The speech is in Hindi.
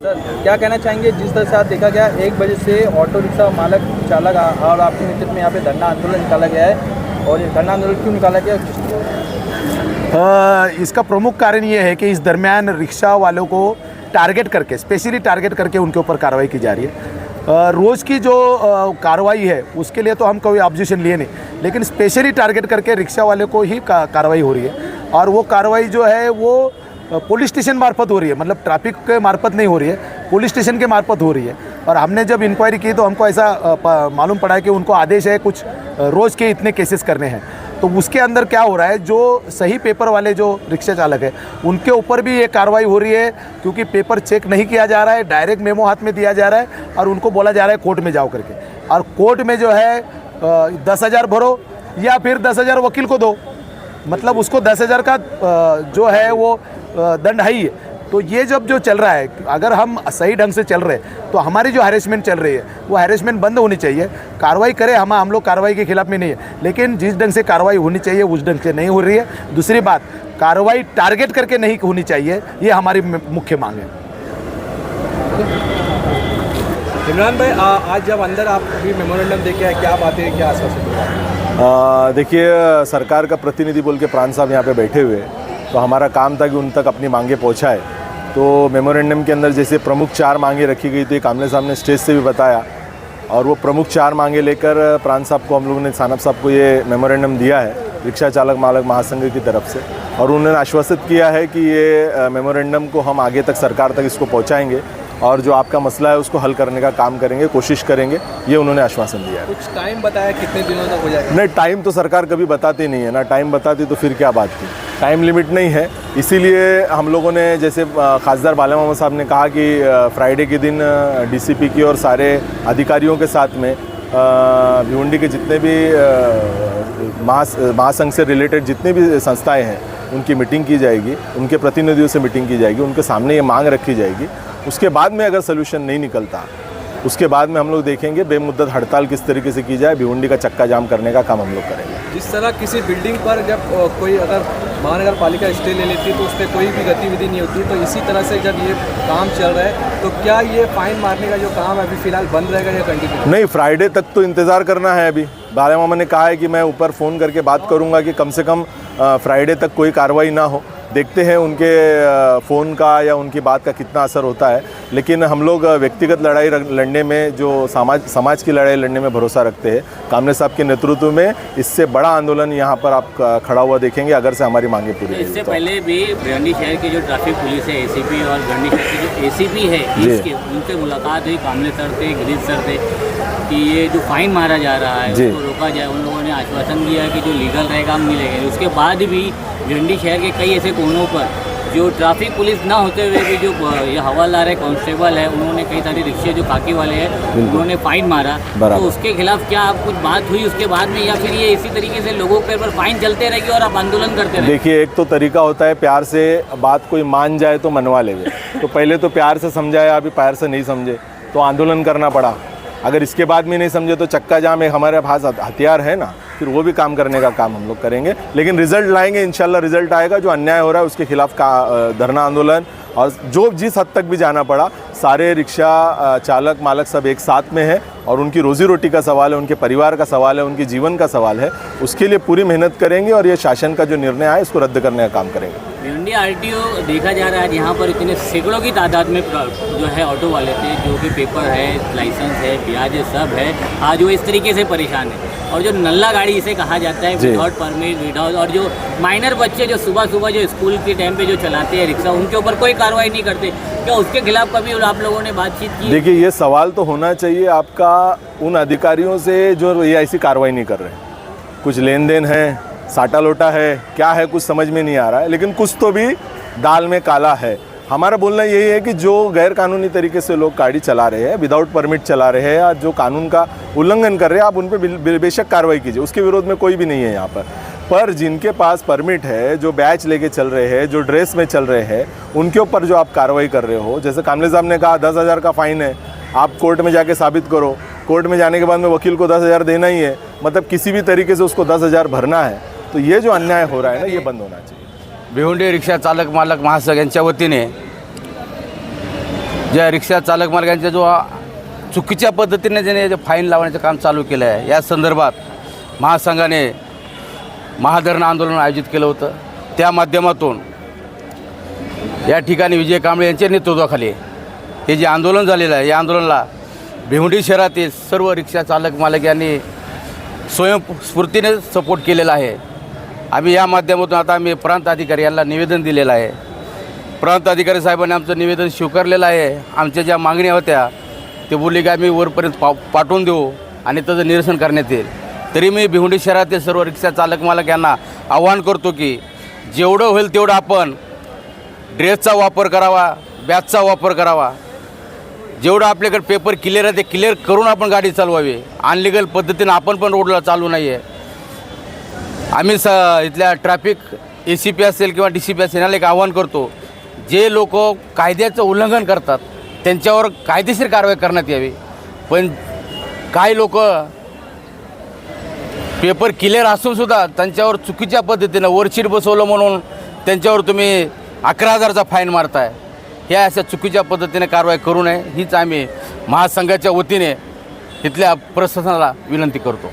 सर क्या कहना चाहेंगे, जिस तरह से आज देखा गया 1 बजे से ऑटो रिक्शा मालक चालक और आपके नेतृत्व में यहाँ पे धरना आंदोलन निकाला गया है, और ये धरना आंदोलन क्यों निकाला गया? इसका प्रमुख कारण ये है कि इस दरमियान रिक्शा वालों को टारगेट करके, स्पेशली टारगेट करके उनके ऊपर कार्रवाई की जा रही है। रोज़ की जो कार्रवाई है उसके लिए तो हम कोई ऑब्जेक्शन लिए नहीं, लेकिन स्पेशली टारगेट करके रिक्शा वाले को ही कार्रवाई हो रही है। और वो कार्रवाई जो है वो पुलिस स्टेशन मार्फत हो रही है, मतलब ट्रैफिक के मार्फत नहीं हो रही है, पुलिस स्टेशन के मार्फत हो रही है। और हमने जब इंक्वायरी की तो हमको ऐसा मालूम पड़ा कि उनको आदेश है कुछ रोज़ के इतने केसेस करने हैं। तो उसके अंदर क्या हो रहा है, जो सही पेपर वाले जो रिक्शा चालक है उनके ऊपर भी ये कार्रवाई हो रही है, क्योंकि पेपर चेक नहीं किया जा रहा है, डायरेक्ट मेमो हाथ में दिया जा रहा है और उनको बोला जा रहा है कोर्ट में जाओ करके। और कोर्ट में जो है 10,000 भरो या फिर 10,000 वकील को दो, मतलब उसको 10,000 का जो है वो दंड है ही। तो ये जब जो चल रहा है, अगर हम सही ढंग से चल रहे हैं तो हमारी जो हैरेसमेंट चल रही है वो हैरेसमेंट बंद होनी चाहिए। कार्रवाई करें, हम लोग कार्रवाई के खिलाफ में नहीं है, लेकिन जिस ढंग से कार्रवाई होनी चाहिए उस ढंग से नहीं हो रही है। दूसरी बात, कार्रवाई टारगेट करके नहीं होनी चाहिए, ये हमारी मुख्य मांग है। इमरान भाई, आज जब अंदर आप भी मेमोरेंडम देके आए, क्या बातें हैं, क्या आश्वासन? देखिए, सरकार का प्रतिनिधि बोल के प्राण साहब यहाँ पे बैठे हुए, तो हमारा काम था कि उन तक अपनी मांगे पहुँचाए। तो मेमोरेंडम के अंदर जैसे प्रमुख 4 मांगे रखी गई थी, कामले साहब ने स्टेज से भी बताया, और वो प्रमुख 4 मांगे लेकर प्राण साहब को हम लोगों ने, सानप साहब को ये मेमोरेंडम दिया है रिक्शा चालक मालक महासंघ की तरफ से। और उन्होंने आश्वासित किया है कि ये मेमोरेंडम को हम आगे तक सरकार तक इसको पहुँचाएँगे और जो आपका मसला है उसको हल करने का काम करेंगे, कोशिश करेंगे, ये उन्होंने आश्वासन दिया है। कुछ टाइम बताया कितने दिनों तक हो जाएगा? नहीं, टाइम तो सरकार कभी बताती नहीं है ना, टाइम बताती तो फिर क्या बात थी, टाइम लिमिट नहीं है। इसीलिए हम लोगों ने, जैसे खासदार बाला मामा साहब ने कहा कि फ्राइडे के दिन डीसीपी की और सारे अधिकारियों के साथ में भिवंडी के जितने भी महासंघ से रिलेटेड जितने भी संस्थाएं हैं उनकी मीटिंग की जाएगी, उनके प्रतिनिधियों से मीटिंग की जाएगी, उनके सामने ये मांग रखी जाएगी। उसके बाद में अगर सोल्यूशन नहीं निकलता, उसके बाद में हम लोग देखेंगे बेमुद्दत हड़ताल किस तरीके से की जाए, भिवंडी का चक्का जाम करने का काम हम लोग करेंगे। जिस तरह किसी बिल्डिंग पर जब कोई अगर महानगर पालिका स्टे ले लेती है तो उस पर कोई भी गतिविधि नहीं होती, तो इसी तरह से जब ये काम चल रहा है तो क्या ये फाइन मारने का जो काम है अभी फिलहाल बंद रहेगा या कंटिन्यू? नहीं, फ्राइडे तक तो इंतज़ार करना है। अभी बाला मामा ने कहा है कि मैं ऊपर फ़ोन करके बात करूंगा कि कम से कम फ्राइडे तक कोई कार्रवाई ना हो। देखते हैं उनके फ़ोन का या उनकी बात का कितना असर होता है। लेकिन हम लोग व्यक्तिगत लड़ाई लड़ने में, जो समाज की लड़ाई लड़ने में भरोसा रखते हैं। कामले साहब के नेतृत्व में इससे बड़ा आंदोलन यहाँ पर आप खड़ा हुआ देखेंगे अगर से हमारी मांगे पूरी हुई। इससे पहले भी भिवंडी शहर की जो ट्रैफिक पुलिस है, एसीपी, और भिवंडी शहर की जो एसीपी है, उनसे मुलाकात हुई, कामले सर थे, गिरीश सर थे, कि ये जो फाइन मारा जा रहा है उसको रोका जाए। उन लोगों ने आश्वासन दिया कि जो लीगल रहेगा हम मिलेंगे। उसके बाद भी भिवंडी शहर के कई ऐसे कोनों पर जो ट्रैफिक पुलिस ना होते हुए भी जो ये हवालदार है, कांस्टेबल है, उन्होंने कई सारे रिक्शे जो खाकी वाले हैं उन्होंने फाइन मारा। तो उसके खिलाफ क्या आप कुछ बात हुई उसके बाद में, या फिर ये इसी तरीके से लोगों के ऊपर फाइन चलते रहेगी और आप आंदोलन करते रहेंगे? देखिए, एक तो तरीका होता है प्यार से बात कोई मान जाए तो मनवा लेंगे। तो पहले तो प्यार से समझाया, अभी प्यार से नहीं समझे तो आंदोलन करना पड़ा। अगर इसके बाद में नहीं समझे तो चक्का जाम एक हमारे पास हथियार है ना, फिर वो भी काम करने का काम हम लोग करेंगे। लेकिन रिजल्ट लाएंगे, इंशाल्लाह रिजल्ट आएगा। जो अन्याय हो रहा है उसके खिलाफ का धरना आंदोलन, और जो जिस हद तक भी जाना पड़ा, सारे रिक्शा चालक मालक सब एक साथ में है और उनकी रोजी रोटी का सवाल है, उनके परिवार का सवाल है, उनके जीवन का सवाल है। उसके लिए पूरी मेहनत करेंगे और ये शासन का जो निर्णय है इसको रद्द करने का काम करेंगे। भिवंडी आरटीओ देखा जा रहा है यहाँ पर इतने सैकड़ों की तादाद में जो है ऑटो वाले थे, जो कि पेपर है, लाइसेंस है, ब्याज है, सब है, आज वो इस तरीके से परेशान है। और जो नल्ला गाड़ी इसे कहा जाता है, विदाउट परमिट, विदाउट, और जो माइनर बच्चे जो सुबह सुबह जो स्कूल के टाइम पे जो चलाते हैं रिक्शा, उनके ऊपर कोई कार्रवाई नहीं करते, क्या उसके खिलाफ कभी आप लोगों ने बातचीत की? देखिए, ये सवाल तो होना चाहिए आपका उन अधिकारियों से जो ये ऐसी कार्रवाई नहीं कर रहे। कुछ लेन देन है, साटा लोटा है, क्या है कुछ समझ में नहीं आ रहा है, लेकिन कुछ तो भी दाल में काला है। हमारा बोलना यही है कि जो गैर कानूनी तरीके से लोग गाड़ी चला रहे हैं, विदाउट परमिट चला रहे हैं, या जो कानून का उल्लंघन कर रहे हैं, आप उन पर बेशक कार्रवाई कीजिए, उसके विरोध में कोई भी नहीं है यहाँ पर जिनके पास परमिट है, जो बैच लेके चल रहे हैं, जो ड्रेस में चल रहे हैं, उनके ऊपर जो आप कार्रवाई कर रहे हो, जैसे कामले साहब ने कहा 10,000 का फ़ाइन है, आप कोर्ट में जाके साबित करो, कोर्ट में जाने के बाद में वकील को 10,000 देना ही है, मतलब किसी भी तरीके से उसको 10,000 भरना है। तो ये जो अन्याय हो रहा है ना, ये बंद होना चाहिए। भिवंडी रिक्षा चालक मालक महासंघ यांच्या वतीने ज्या रिक्षा चालक मालकांच्या जो चुकीच्या पद्धतीने ज्याने जे फाईन लावण्याचं काम चालू केलं आहे, या संदर्भात महासंघाने महाधरण आंदोलन आयोजित केलं होतं. त्या माध्यमातून या ठिकाणी विजय कांबळे यांच्या नेतृत्वाखाली हे जे आंदोलन झालेलं आहे, या आंदोलनाला भिवंडी शहरातील सर्व रिक्षा चालक मालक यांनी स्वयंस्फूर्तीने सपोर्ट केलेला आहे. आम्ही या माध्यमातून आता आम्ही प्रांत अधिकारी यांना निवेदन दिलेलं आहे. प्रांत अधिकारी साहेबांनी आमचं निवेदन स्वीकारलेलं आहे. आमच्या ज्या मागण्या होत्या ते बोलले की आम्ही वरपर्यंत पाठवून देऊ आणि त्याचं निरसन करण्यात येईल. तरी मी भिवंडी शहरातील सर्व रिक्षा चालक मालक यांना आवाहन करतो की जेवढं होईल तेवढं आपण ड्रेसचा वापर करावा, बॅचचा वापर करावा. जेवढं आपल्याकडे पेपर क्लिअर आहे ते क्लिअर करून आपण गाडी चालवावी. अनलिगल पद्धतीनं आपण पण रोडला चालू नाही आहे. आम्ही इथल्या ट्रॅफिक ACP असेल किंवा DCP असेल याला एक आवाहन करतो, जे लोक कायद्याचं उल्लंघन करतात त्यांच्यावर कायदेशीर कारवाई करण्यात यावी. पण काही लोक पेपर क्लिअर असूनसुद्धा त्यांच्यावर चुकीच्या पद्धतीनं वरशीट बसवलं म्हणून त्यांच्यावर तुम्ही 11,000चा फाईन मारताय. ह्या अशा चुकीच्या पद्धतीने कारवाई करू नये हीच आम्ही महासंघाच्या वतीने इथल्या प्रशासनाला विनंती करतो.